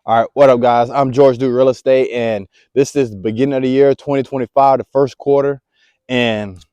All right, what up, guys? I'm Georgedorealestate, and this is the beginning of the year 2025, the first quarter. And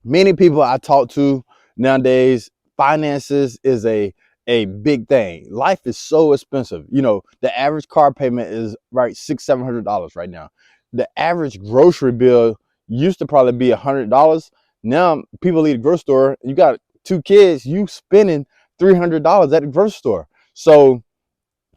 many people I talk to nowadays, finances is a big thing. Life is so expensive. You know, the average car payment is right $600-700 right now. The average grocery bill used to probably be $100. Now people leave the grocery store. You got two kids, you spending $300 at the grocery store. So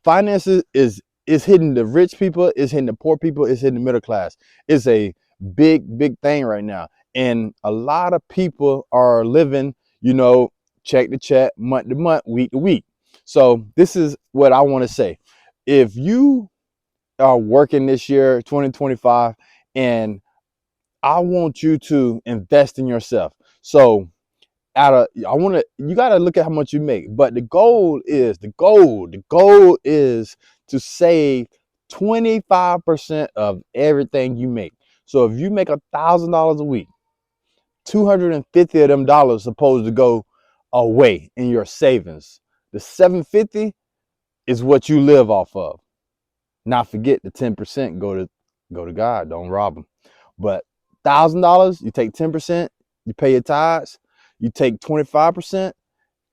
finances is hitting the rich people, is hitting the poor people, is hitting the middle class. It's a big thing right now, and a lot of people are living, check to check, month to month, week to week. So this is what I want to say. If you are working this year 2025, and I want you to invest in yourself. So you got to look at how much you make, but the goal is to save 25% of everything you make. So if you make $1,000 a week, 250 of them dollars supposed to go away in your savings. The 750 is what you live off of. Not forget the 10% go to God. Don't rob him. But $1,000, you take 10%, you pay your tithes. You take 25%,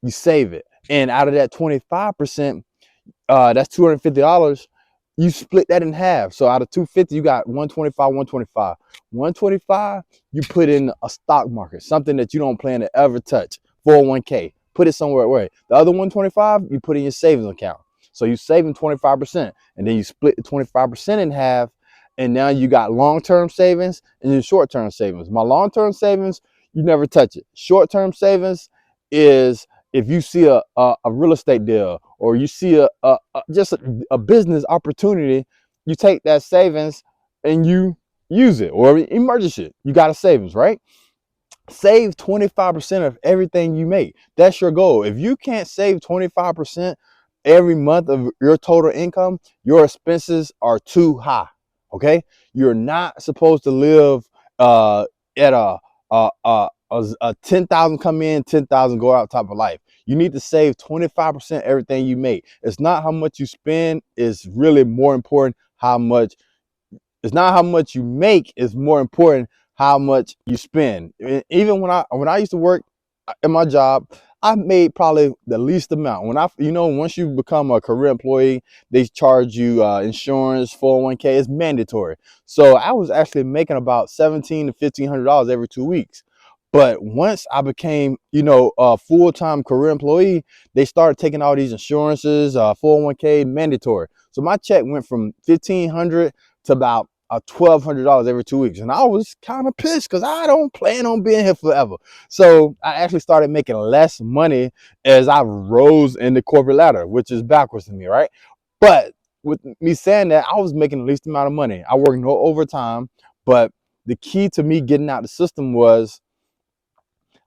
you save it. And out of that 25%, that's $250. You split that in half. So out of 250, you got 125, 125. 125, you put in a stock market, something that you don't plan to ever touch. 401k. Put it somewhere away. The other 125, you put in your savings account. So you saving 25%, and then you split the 25% in half, and now you got long-term savings and your short-term savings. My long-term savings, you never touch it. Short-term savings is if you see a real estate deal, or you see just a business opportunity, you take that savings and you use it, or emergency. You got a savings, right? Save 25% of everything you make. That's your goal. If you can't save 25% every month of your total income, your expenses are too high. Okay, you're not supposed to live at a 10,000 come in, 10,000 go out type of life. You need to save 25% everything you make. It's not how much you spend, it's really more important how much. It's not how much you make, it's more important how much you spend. Even when I used to work in my job, I made probably the least amount. Once you become a career employee, they charge you insurance, 401k. It's mandatory. So I was actually making about $1,700 to $1,500 every 2 weeks. But once I became, a full-time career employee, they started taking all these insurances, 401k, mandatory. So my check went from $1,500 to about $1,200 every 2 weeks. And I was kind of pissed because I don't plan on being here forever. So I actually started making less money as I rose in the corporate ladder, which is backwards to me, right? But with me saying that, I was making the least amount of money. I worked no overtime, but the key to me getting out the system was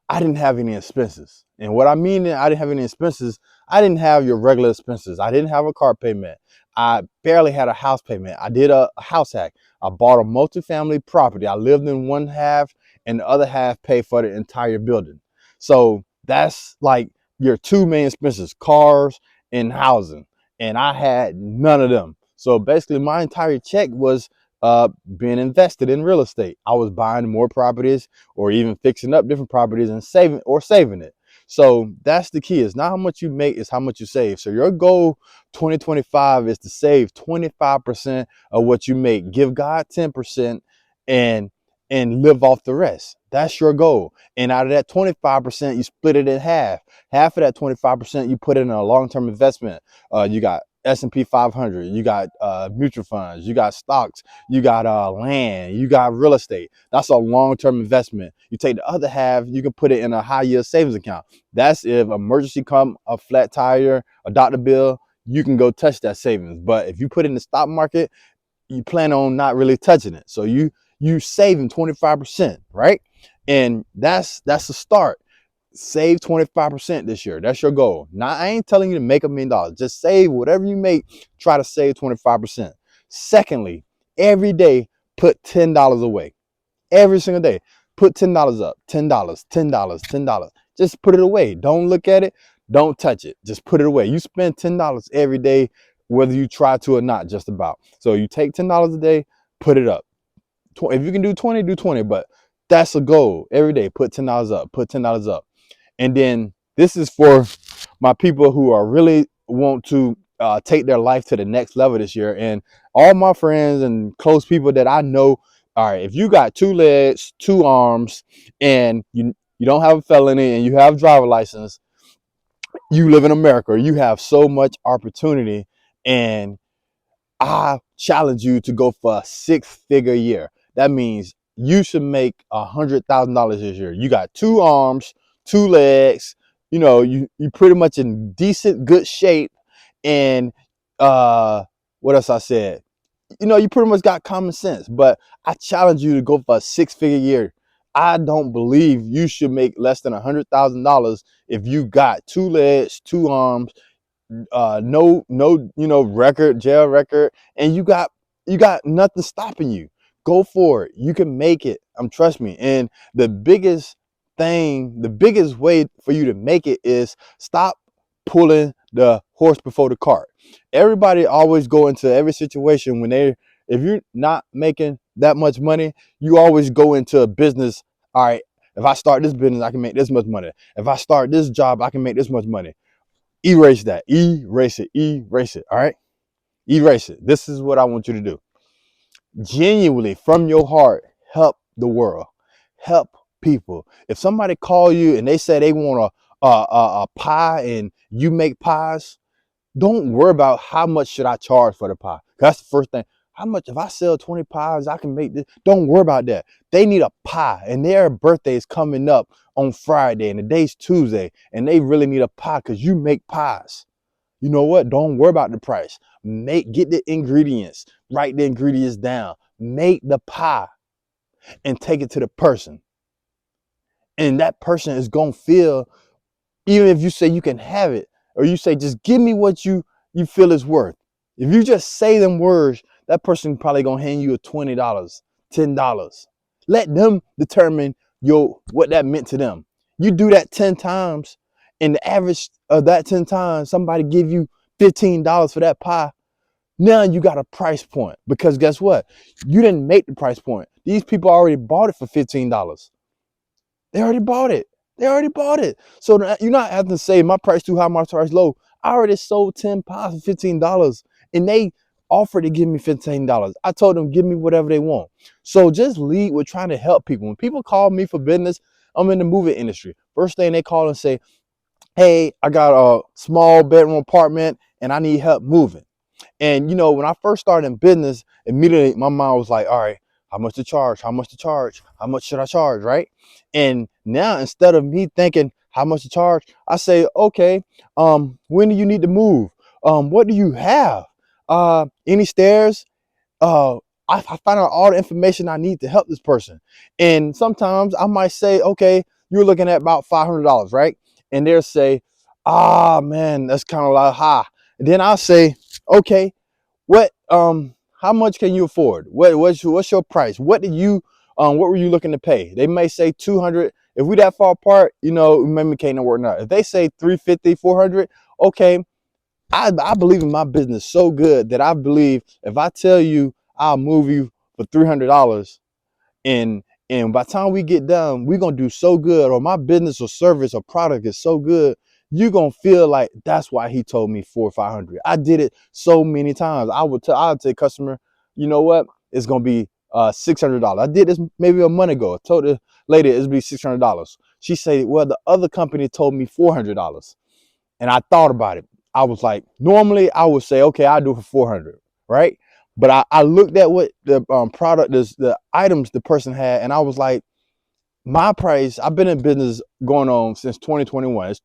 I didn't have any expenses. And what I mean I didn't have any expenses, I didn't have your regular expenses. I didn't have a car payment. I barely had a house payment. I did a house hack. I bought a multifamily property. I lived in one half, and the other half paid for the entire building. So that's like your two main expenses, cars and housing. And I had none of them. So basically my entire check was being invested in real estate. I was buying more properties, or even fixing up different properties and saving it. So that's the key. It's not how much you make, it's how much you save. So your goal 2025 is to save 25% of what you make. Give God 10% and live off the rest. That's your goal. And out of that 25%, you split it in half. Half of that 25% you put in a long-term investment. You got S&P 500, you got mutual funds, you got stocks, you got land, you got real estate. That's a long-term investment. You take the other half, you can put it in a high-yield savings account. That's if emergency come, a flat tire, a doctor bill, you can go touch that savings. But if you put it in the stock market, you plan on not really touching it. So you saving 25%, right? And that's the start. Save 25% this year. That's your goal. Now, I ain't telling you to make $1 million. Just save whatever you make. Try to save 25%. Secondly, every day, put $10 away. Every single day, put $10 up. $10, $10, $10. Just put it away. Don't look at it. Don't touch it. Just put it away. You spend $10 every day whether you try to or not, just about. So you take $10 a day, put it up. If you can do 20, do 20, but that's a goal every day. Put $10 up, put $10 up. And then this is for my people who are really want to take their life to the next level this year. And all my friends and close people that I know, all right, if you got 2 legs, 2 arms, and you don't have a felony and you have a driver license, you live in America, you have so much opportunity. And I challenge you to go for a 6-figure year. That means you should make $100,000 this year. You got 2 arms, 2 legs. You know, you pretty much in decent, good shape. And what else I said? You know, you pretty much got common sense. But I challenge you to go for a 6-figure year. I don't believe you should make less than $100,000 if you got 2 legs, 2 arms, no record, jail record, and you got nothing stopping you. Go for it. You can make it. Trust me. And the biggest way for you to make it is stop pulling the horse before the cart. Everybody always go into every situation if you're not making that much money, you always go into a business. All right, if I start this business, I can make this much money. If I start this job, I can make this much money. Erase that. Erase it. Erase it. All right? Erase it. This is what I want you to do. Genuinely, from your heart, help the world. Help people. If somebody call you and they say they want a pie and you make pies, don't worry about how much should I charge for the pie. That's the first thing. How much, if I sell 20 pies, I can make this. Don't worry about that. They need a pie, and their birthday is coming up on Friday, and the day's Tuesday, and they really need a pie because you make pies. You know what? Don't worry about the price. Get the ingredients. Write the ingredients down. Make the pie and take it to the person. And that person is going to feel, even if you say you can have it, or you say, just give me what you feel is worth. If you just say them words, that person probably going to hand you a $20, $10. Let them determine what that meant to them. You do that 10 times, and the average of that 10 times, somebody give you $15 for that pie. Now you got a price point, because guess what? You didn't make the price point. These people already bought it for $15. They already bought it. They already bought it. So you're not having to say my price too high, my price low. I already sold 10 pies for $15, and they offered to give me $15. I told them, give me whatever they want. So just lead with trying to help people. When people call me for business, I'm in the movie industry. First thing they call and say, hey, I got a small bedroom apartment and I need help moving. And you know, when I first started in business, immediately my mind was like, all right, how much to charge? How much to charge? How much should I charge? Right? And now, instead of me thinking how much to charge, I say, okay, when do you need to move? What do you have? Any stairs? I find out all the information I need to help this person. And sometimes I might say, okay, you're looking at about $500, right? And they'll say, ah, man, that's kind of like high. And then I'll say, okay, how much can you afford? What's your price? What were you looking to pay? They may say 200. If we that far apart, you know, maybe can't work out. If they say 350, 400, okay, I believe in my business so good that I believe if I tell you I'll move you for $300, and by the time we get done, we're gonna do so good, or my business or service or product is so good, you're gonna feel like that's why he told me 400 or 500. I did it so many times. I'll tell customer, you know what? It's gonna be $600. I did this maybe a month ago. I told the lady it'd be $600. She said, well, the other company told me $400. And I thought about it. I was like, normally I would say, okay, I'll do it for 400, right? But I looked at what the product is, the items the person had, and I was like, my price, I've been in business going on since 2021. It's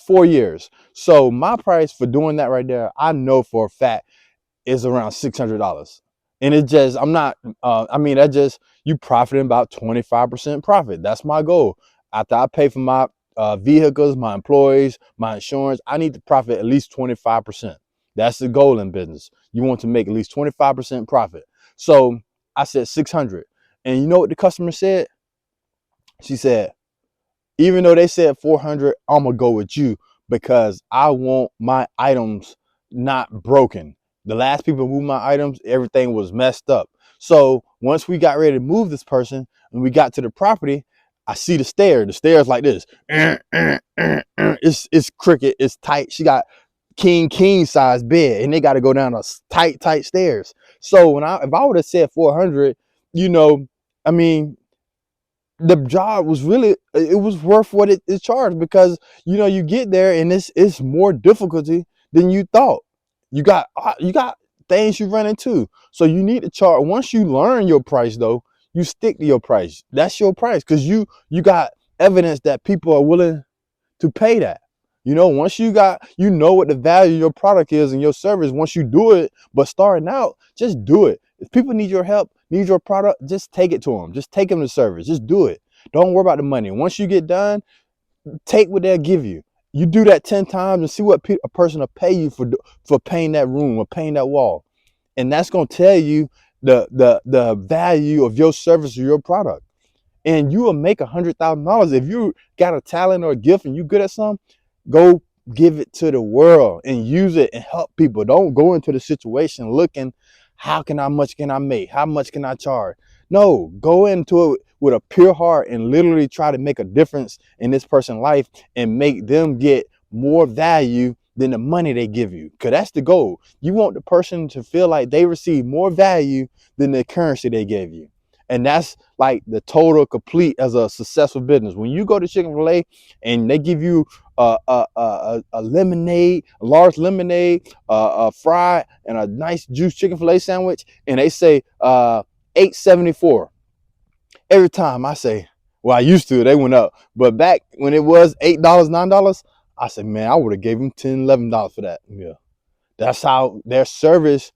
4 years. So my price for doing that right there, I know for a fact is around $600. And it just, I'm not, that just, you profiting about 25% profit. That's my goal. After I pay for my vehicles, my employees, my insurance, I need to profit at least 25%. That's the goal in business. You want to make at least 25% profit. So I said 600. And you know what the customer said? She said, even though they said 400, I'm going to go with you because I want my items not broken. The last people who moved my items, everything was messed up. So once we got ready to move this person and we got to the property, I see the stair. The stairs like this. It's crooked. It's tight. She got king size bed, and they got to go down a tight stairs. So if I would have said 400, you know, I mean, the job was really, it was worth what it charged, because you know, you get there and it's more difficulty than you thought. You got things you run into, so you need to charge. Once you learn your price though, you stick to your price. That's your price, because you got evidence that people are willing to pay that. You know, once you know what the value of your product is and your service, once you do it. But starting out, just do it. If people need your help, need your product, just take it to them. Just take them to service. Just do it. Don't worry about the money. Once you get done, take what they'll give you. You do that 10 times and see what a person will pay you for painting that room or painting that wall. And that's going to tell you the value of your service or your product. And you will make $100,000 if you got a talent or a gift and you good at something. Go give it to the world and use it and help people. Don't go into the situation looking, much can I make? How much can I charge? No, go into it with a pure heart and literally try to make a difference in this person's life and make them get more value than the money they give you. Because that's the goal. You want the person to feel like they receive more value than the currency they gave you. And that's like the total complete as a successful business. When you go to Chick-fil-A and they give you a lemonade, a large lemonade, a fry, and a nice juice Chick-fil-A sandwich, and they say $8.74. Every time I say, well, I used to, they went up. But back when it was $8, $9, I said, man, I would have gave them $10, $11 for that. Yeah. That's how their service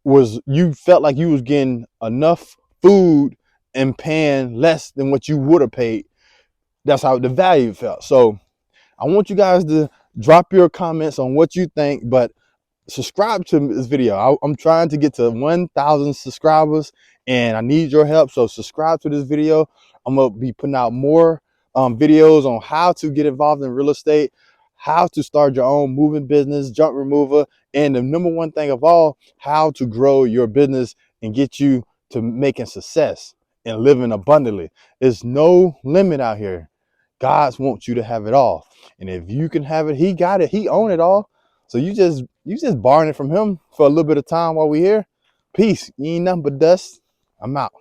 was. You felt like you was getting enough food and paying less than what you would have paid. That's how the value felt. So I want you guys to drop your comments on what you think, but subscribe to this video. I'm trying to get to 1,000 subscribers and I need your help. So subscribe to this video. I'm gonna be putting out more videos on how to get involved in real estate, how to start your own moving business, junk remover, and the number one thing of all, how to grow your business and get you to making success and living abundantly. There's no limit out here. God wants you to have it all. And if you can have it, he got it. He own it all. So you just borrowing it from him for a little bit of time while we're here. Peace. You ain't nothing but dust. I'm out.